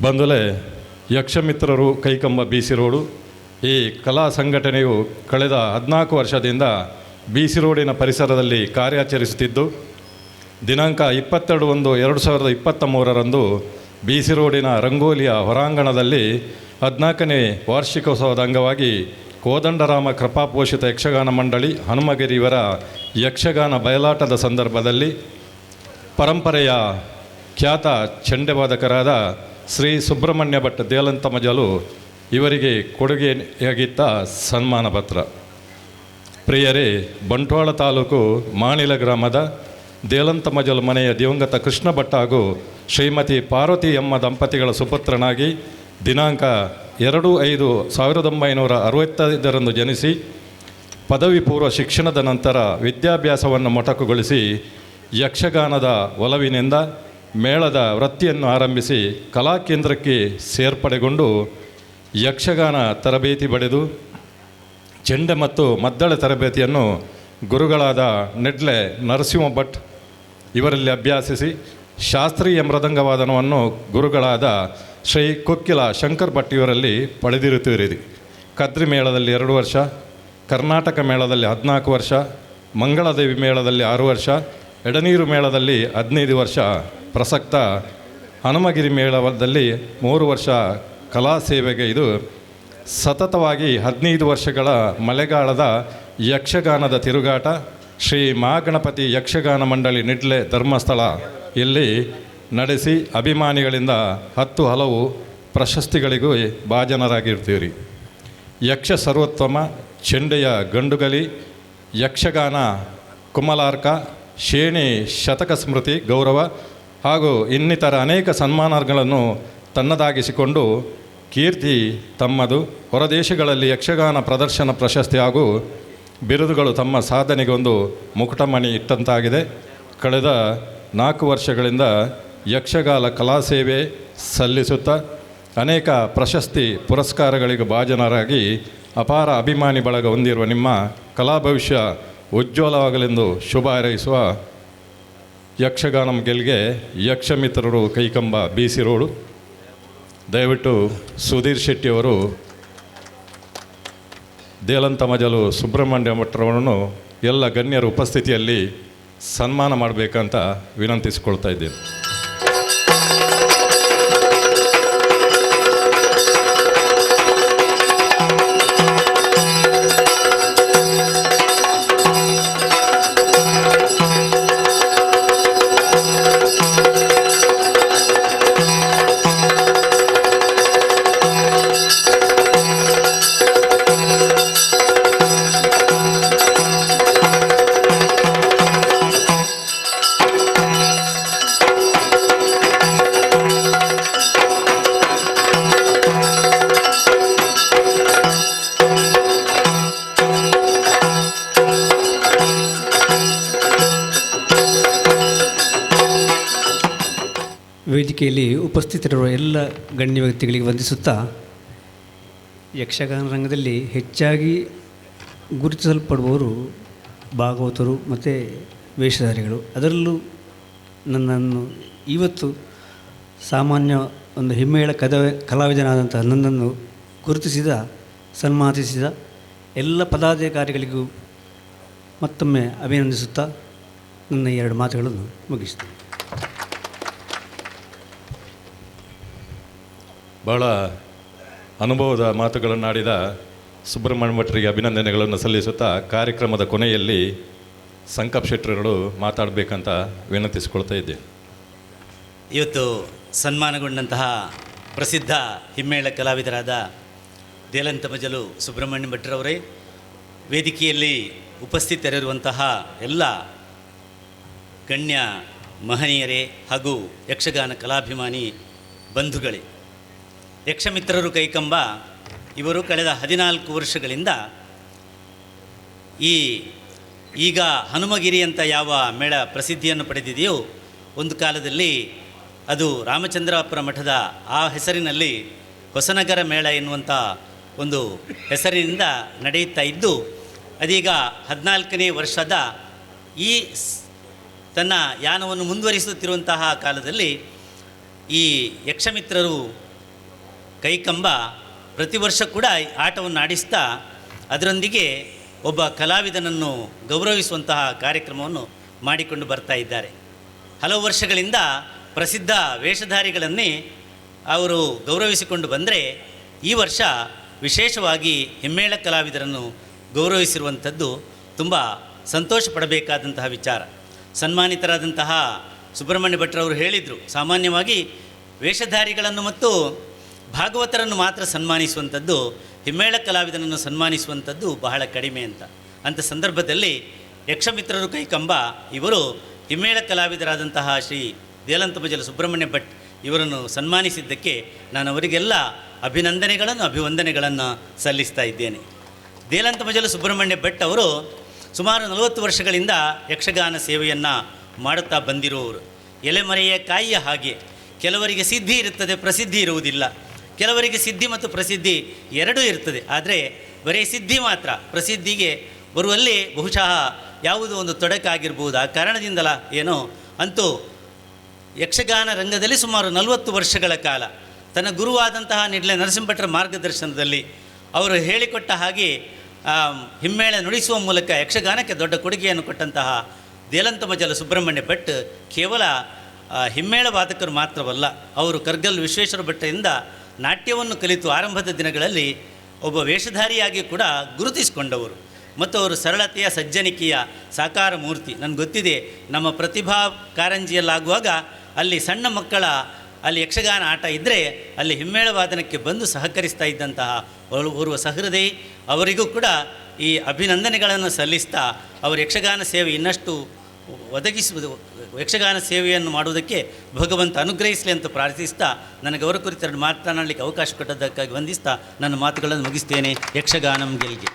ಬಂಧುಗಳೇ, ಯಕ್ಷಮಿತ್ರರು Kaikamba BC road ಈ ಕಲಾ ಸಂಘಟನೆಯು ಕಳೆದ 14 ವರ್ಷದಿಂದ BC ರೋಡಿನ ಪರಿಸರದಲ್ಲಿ ಕಾರ್ಯಾಚರಿಸುತ್ತಿದ್ದು, ದಿನಾಂಕ 22/1/2023 BC ರೋಡಿನ ರಂಗೋಲಿಯ ಹೊರಾಂಗಣದಲ್ಲಿ 14ನೇ ವಾರ್ಷಿಕೋತ್ಸವದ ಅಂಗವಾಗಿ ಕೋದಂಡರಾಮ ಕೃಪಾಪೋಷಿತ ಯಕ್ಷಗಾನ ಮಂಡಳಿ ಹನುಮಗಿರಿ ಇವರ ಯಕ್ಷಗಾನ ಬಯಲಾಟದ ಸಂದರ್ಭದಲ್ಲಿ ಪರಂಪರೆಯ ಖ್ಯಾತ ಚೆಂಡೆ ವಾದಕರಾದ ಶ್ರೀ ಸುಬ್ರಹ್ಮಣ್ಯ ಭಟ್ ದೇಲಂತಮಜಲು ಇವರಿಗೆ ಕೊಡುಗೆಯಾಗಿದ್ದ ಸನ್ಮಾನ ಪತ್ರ. ಪ್ರಿಯರೇ, ಬಂಟ್ವಾಳ ತಾಲೂಕು ಮಾಣಿಲ ಗ್ರಾಮದ ದೇಲಂತಮಜಲು ಮನೆಯ ದಿವಂಗತ ಕೃಷ್ಣ ಭಟ್ ಹಾಗೂ ಶ್ರೀಮತಿ ಪಾರ್ವತಿ ಅಮ್ಮ ದಂಪತಿಗಳ ಸುಪುತ್ರನಾಗಿ ದಿನಾಂಕ 2/5/1965 ಜನಿಸಿ ಪದವಿ ಪೂರ್ವ ಶಿಕ್ಷಣದ ನಂತರ ವಿದ್ಯಾಭ್ಯಾಸವನ್ನು ಮೊಟಕುಗೊಳಿಸಿ ಯಕ್ಷಗಾನದ ಒಲವಿನಿಂದ ಮೇಳದ ವೃತ್ತಿಯನ್ನು ಆರಂಭಿಸಿ ಕಲಾಕೇಂದ್ರಕ್ಕೆ ಸೇರ್ಪಡೆಗೊಂಡು ಯಕ್ಷಗಾನ ತರಬೇತಿ ಪಡೆದು ಚೆಂಡೆ ಮತ್ತು ಮದ್ದಳೆ ತರಬೇತಿಯನ್ನು ಗುರುಗಳಾದ ನೆಡ್ಲೆ ನರಸಿಂಹ ಭಟ್ ಇವರಲ್ಲಿ ಅಭ್ಯಾಸಿಸಿ ಶಾಸ್ತ್ರೀಯ ಮೃದಂಗವಾದನವನ್ನು ಗುರುಗಳಾದ ಶ್ರೀ ಕೊಕ್ಕಿಲ ಶಂಕರ್ ಭಟ್ ಇವರಲ್ಲಿ ಪಡೆದಿರುತ್ತೀರಿ. ಕದ್ರಿ ಮೇಳದಲ್ಲಿ 2 ವರ್ಷ, ಕರ್ನಾಟಕ ಮೇಳದಲ್ಲಿ 14 ವರ್ಷ, ಮಂಗಳದೇವಿ ಮೇಳದಲ್ಲಿ 6 ವರ್ಷ, ಎಡನೀರು ಮೇಳದಲ್ಲಿ 15 ವರ್ಷ, ಪ್ರಸಕ್ತ ಹನುಮಗಿರಿ ಮೇಳದಲ್ಲಿ 3 ವರ್ಷ ಕಲಾ ಸೇವೆಗೆ ಇದು ಸತತವಾಗಿ 15 ವರ್ಷಗಳ ಮಳೆಗಾಲದ ಯಕ್ಷಗಾನದ ತಿರುಗಾಟ ಶ್ರೀ ಮಹಾಗಣಪತಿ ಯಕ್ಷಗಾನ ಮಂಡಳಿ ನಿಡ್ಲೆ ಧರ್ಮಸ್ಥಳ ಇಲ್ಲಿ ನಡೆಸಿ ಅಭಿಮಾನಿಗಳಿಂದ 10 ಹಲವು ಪ್ರಶಸ್ತಿಗಳಿಗೂ ಭಾಜನರಾಗಿರ್ತೀರಿ. ಯಕ್ಷ ಸರ್ವೋತ್ತಮ, ಚೆಂಡೆಯ ಗಂಡುಗಲಿ, ಯಕ್ಷಗಾನ ಕುಮಲಾರ್ಕ, ಶೇಣಿ ಶತಕ ಸ್ಮೃತಿ ಗೌರವ ಹಾಗೂ ಇನ್ನಿತರ ಅನೇಕ ಸನ್ಮಾನಗಳನ್ನು ತನ್ನದಾಗಿಸಿಕೊಂಡು ಕೀರ್ತಿ ತಮ್ಮದು. ಹೊರದೇಶಗಳಲ್ಲಿ ಯಕ್ಷಗಾನ ಪ್ರದರ್ಶನ ಪ್ರಶಸ್ತಿ ಹಾಗೂ ಬಿರುದುಗಳು ತಮ್ಮ ಸಾಧನೆಗೊಂದು ಮುಕುಟಮಣಿ ಇಟ್ಟಂತಾಗಿದೆ. ಕಳೆದ 4 ವರ್ಷಗಳಿಂದ ಯಕ್ಷಗಾನ ಕಲಾ ಸೇವೆ ಸಲ್ಲಿಸುತ್ತಾ ಅನೇಕ ಪ್ರಶಸ್ತಿ ಪುರಸ್ಕಾರಗಳಿಗೆ ಭಾಜನರಾಗಿ ಅಪಾರ ಅಭಿಮಾನಿ ಬಳಗ ಹೊಂದಿರುವ ನಿಮ್ಮ ಕಲಾ ಭವಿಷ್ಯ ಉಜ್ವಲವಾಗಲೆಂದು ಶುಭ ಹಾರೈಸುವ ಯಕ್ಷಗಾನಂ ಗೆಲ್ಗೆ ಯಕ್ಷಮಿತ್ರರು ಕೈಕಂಬ BC ರೋಡು. ದಯವಿಟ್ಟು ಸುಧೀರ್ ಶೆಟ್ಟಿಯವರು ದೇಲಂತಮಜಲು ಸುಬ್ರಹ್ಮಣ್ಯ ಭಟ್ರವರನ್ನು ಎಲ್ಲ ಗಣ್ಯರ ಉಪಸ್ಥಿತಿಯಲ್ಲಿ ಸನ್ಮಾನ ಮಾಡಬೇಕಂತ ವಿನಂತಿಸಿಕೊಳ್ತಾ ಇದ್ದೇನೆ. ವೇದಿಕೆಯಲ್ಲಿ ಉಪಸ್ಥಿತರಿರುವ ಎಲ್ಲ ಗಣ್ಯ ವ್ಯಕ್ತಿಗಳಿಗೆ ವಂದಿಸುತ್ತಾ, ಯಕ್ಷಗಾನ ರಂಗದಲ್ಲಿ ಹೆಚ್ಚಾಗಿ ಗುರುತಿಸಲ್ಪಡುವವರು ಭಾಗವತರು ಮತ್ತು ವೇಷಧಾರಿಗಳು. ಅದರಲ್ಲೂ ನನ್ನನ್ನು ಇವತ್ತು ಸಾಮಾನ್ಯ ಒಂದು ಹಿಮ್ಮೇಳ ಕಲಾವಿದನಾದಂಥ ನನ್ನನ್ನು ಗುರುತಿಸಿದ, ಸನ್ಮಾನಿಸಿದ ಎಲ್ಲ ಪದಾಧಿಕಾರಿಗಳಿಗೂ ಮತ್ತೊಮ್ಮೆ ಅಭಿನಂದಿಸುತ್ತಾ ನನ್ನ 2 ಮಾತುಗಳನ್ನು ಮುಗಿಸ್ತೇನೆ. ಬಹಳ ಅನುಭವದ ಮಾತುಗಳನ್ನಾಡಿದ ಸುಬ್ರಹ್ಮಣ್ಯ ಭಟ್ರಿಗೆ ಅಭಿನಂದನೆಗಳನ್ನು ಸಲ್ಲಿಸುತ್ತಾ ಕಾರ್ಯಕ್ರಮದ ಕೊನೆಯಲ್ಲಿ ಸಂಕಪ್ ಶೆಟ್ಟರುಗಳು ಮಾತಾಡಬೇಕಂತ ವಿನಂತಿಸಿಕೊಳ್ತಾ ಇದ್ದೇನೆ. ಇವತ್ತು ಸನ್ಮಾನಗೊಂಡಂತಹ ಪ್ರಸಿದ್ಧ ಹಿಮ್ಮೇಳ ಕಲಾವಿದರಾದ ದೇಲಂತಮಜಲು ಸುಬ್ರಹ್ಮಣ್ಯ ಭಟ್ರವರೇ, ವೇದಿಕೆಯಲ್ಲಿ ಉಪಸ್ಥಿತರಿರುವಂತಹ ಎಲ್ಲ ಗಣ್ಯ ಮಹನೀಯರೇ ಹಾಗೂ ಯಕ್ಷಗಾನ ಕಲಾಭಿಮಾನಿ ಬಂಧುಗಳೇ, ಯಕ್ಷಮಿತ್ರರು ಕೈಕಂಬ ಇವರು ಕಳೆದ 14 ವರ್ಷಗಳಿಂದ ಈಗ ಹನುಮಗಿರಿ ಅಂತ ಯಾವ ಮೇಳ ಪ್ರಸಿದ್ಧಿಯನ್ನು ಪಡೆದಿದೆಯೋ, ಒಂದು ಕಾಲದಲ್ಲಿ ಅದು ರಾಮಚಂದ್ರಾಪುರ ಮಠದ ಆ ಹೆಸರಿನಲ್ಲಿ ಹೊಸನಗರ ಮೇಳ ಎನ್ನುವಂಥ ಒಂದು ಹೆಸರಿನಿಂದ ನಡೆಯುತ್ತಾ ಇದ್ದು, ಅದೀಗ 14ನೇ ವರ್ಷದ ಈ ತನ್ನ ಯಾನವನ್ನು ಮುಂದುವರಿಸುತ್ತಿರುವಂತಹ ಕಾಲದಲ್ಲಿ ಈ ಯಕ್ಷಮಿತ್ರರು ಕೈಕಂಬ ಪ್ರತಿ ವರ್ಷ ಕೂಡ ಈ ಆಟವನ್ನು ಆಡಿಸ್ತಾ ಅದರೊಂದಿಗೆ ಒಬ್ಬ ಕಲಾವಿದನನ್ನು ಗೌರವಿಸುವಂತಹ ಕಾರ್ಯಕ್ರಮವನ್ನು ಮಾಡಿಕೊಂಡು ಬರ್ತಾ ಇದ್ದಾರೆ. ಹಲವು ವರ್ಷಗಳಿಂದ ಪ್ರಸಿದ್ಧ ವೇಷಧಾರಿಗಳನ್ನೇ ಅವರು ಗೌರವಿಸಿಕೊಂಡು ಬಂದರೆ ಈ ವರ್ಷ ವಿಶೇಷವಾಗಿ ಹಿಮ್ಮೇಳ ಕಲಾವಿದರನ್ನು ಗೌರವಿಸಿರುವಂಥದ್ದು ತುಂಬ ಸಂತೋಷ ಪಡಬೇಕಾದಂತಹ ವಿಚಾರ. ಸನ್ಮಾನಿತರಾದಂತಹ ಸುಬ್ರಹ್ಮಣ್ಯ ಭಟ್ರವರು ಹೇಳಿದರು, ಸಾಮಾನ್ಯವಾಗಿ ವೇಷಧಾರಿಗಳನ್ನು ಮತ್ತು ಭಾಗವತರನ್ನು ಮಾತ್ರ ಸನ್ಮಾನಿಸುವಂಥದ್ದು, ಹಿಮ್ಮೇಳ ಕಲಾವಿದನನ್ನು ಸನ್ಮಾನಿಸುವಂಥದ್ದು ಬಹಳ ಕಡಿಮೆ ಅಂಥ ಸಂದರ್ಭದಲ್ಲಿ ಯಕ್ಷಮಿತ್ರರು ಕೈಕಂಬ ಇವರು ಹಿಮ್ಮೇಳ ಕಲಾವಿದರಾದಂತಹ ಶ್ರೀ ದೇಲಂತಮಜಲು ಸುಬ್ರಹ್ಮಣ್ಯ ಭಟ್ ಇವರನ್ನು ಸನ್ಮಾನಿಸಿದ್ದಕ್ಕೆ ನಾನು ಅವರಿಗೆಲ್ಲ ಅಭಿವಂದನೆಗಳನ್ನು ಸಲ್ಲಿಸ್ತಾ ಇದ್ದೇನೆ. ದೇಲಂತಮಜಲು ಸುಬ್ರಹ್ಮಣ್ಯ ಭಟ್ ಅವರು ಸುಮಾರು 40 ವರ್ಷಗಳಿಂದ ಯಕ್ಷಗಾನ ಸೇವೆಯನ್ನು ಮಾಡುತ್ತಾ ಬಂದಿರುವವರು. ಎಲೆಮರೆಯ ಕಾಯಿಯ ಹಾಗೆ ಕೆಲವರಿಗೆ ಸಿದ್ಧಿ ಇರುತ್ತದೆ, ಪ್ರಸಿದ್ಧಿ ಇರುವುದಿಲ್ಲ. ಕೆಲವರಿಗೆ ಸಿದ್ಧಿ ಮತ್ತು ಪ್ರಸಿದ್ಧಿ ಎರಡೂ ಇರ್ತದೆ. ಆದರೆ ಬರೀ ಸಿದ್ಧಿ ಮಾತ್ರ ಪ್ರಸಿದ್ಧಿಗೆ ಬರುವಲ್ಲಿ ಬಹುಶಃ ಯಾವುದೋ ಒಂದು ತೊಡಕಾಗಿರ್ಬೋದು. ಆ ಕಾರಣದಿಂದಲ ಏನೋ ಅಂತೂ ಯಕ್ಷಗಾನ ರಂಗದಲ್ಲಿ ಸುಮಾರು 40 ವರ್ಷಗಳ ಕಾಲ ತನ್ನ ಗುರುವಾದಂತಹ ನಿಡ್ಲೆ ನರಸಿಂಹಭಟ್ರ ಮಾರ್ಗದರ್ಶನದಲ್ಲಿ ಅವರು ಹೇಳಿಕೊಟ್ಟ ಹಾಗೆ ಹಿಮ್ಮೇಳ ನುಡಿಸುವ ಮೂಲಕ ಯಕ್ಷಗಾನಕ್ಕೆ ದೊಡ್ಡ ಕೊಡುಗೆಯನ್ನು ಕೊಟ್ಟಂತಹ ದೇಲಂತಮಜಲು ಸುಬ್ರಹ್ಮಣ್ಯ ಭಟ್ ಕೇವಲ ಹಿಮ್ಮೇಳ ವಾದಕರು ಮಾತ್ರವಲ್ಲ, ಅವರು ಕರ್ಗಲ್ ವಿಶ್ವೇಶ್ವರ ಭಟ್ಟರಿಂದ ನಾಟ್ಯವನ್ನು ಕಲಿತು ಆರಂಭದ ದಿನಗಳಲ್ಲಿ ಒಬ್ಬ ವೇಷಧಾರಿಯಾಗಿ ಕೂಡ ಗುರುತಿಸಿಕೊಂಡವರು ಮತ್ತು ಅವರು ಸರಳತೆಯ ಸಜ್ಜನಿಕೆಯ ಸಾಕಾರ ಮೂರ್ತಿ. ನನಗೆ ಗೊತ್ತಿದೆ, ನಮ್ಮ ಪ್ರತಿಭಾ ಕಾರಂಜಿಯಲ್ಲಾಗುವಾಗ ಅಲ್ಲಿ ಸಣ್ಣ ಮಕ್ಕಳ ಅಲ್ಲಿ ಯಕ್ಷಗಾನ ಆಟ ಇದ್ದರೆ ಅಲ್ಲಿ ಹಿಮ್ಮೇಳ ವಾದನಕ್ಕೆ ಬಂದು ಸಹಕರಿಸ್ತಾ ಇದ್ದಂತಹ ಓರ್ವ ಸಹೃದಯಿ, ಅವರಿಗೂ ಕೂಡ ಈ ಅಭಿನಂದನೆಗಳನ್ನು ಸಲ್ಲಿಸ್ತಾ ಅವರು ಯಕ್ಷಗಾನ ಸೇವೆ ಇನ್ನಷ್ಟು ಒದಗಿಸುವುದು, ಯಕ್ಷಗಾನ ಸೇವೆಯನ್ನು ಮಾಡುವುದಕ್ಕೆ ಭಗವಂತ ಅನುಗ್ರಹಿಸಲಿ ಅಂತ ಪ್ರಾರ್ಥಿಸ್ತಾ ನನಗೆ ಅವರ ಕುರಿತು ಮಾತನಾಡಲಿಕ್ಕೆ ಅವಕಾಶ ಕೊಟ್ಟದ್ದಕ್ಕಾಗಿ ವಂದಿಸ್ತಾ ನನ್ನ ಮಾತುಗಳನ್ನು ಮುಗಿಸ್ತೇನೆ. ಯಕ್ಷಗಾನಂ ಗೆಲ್ಗೆ.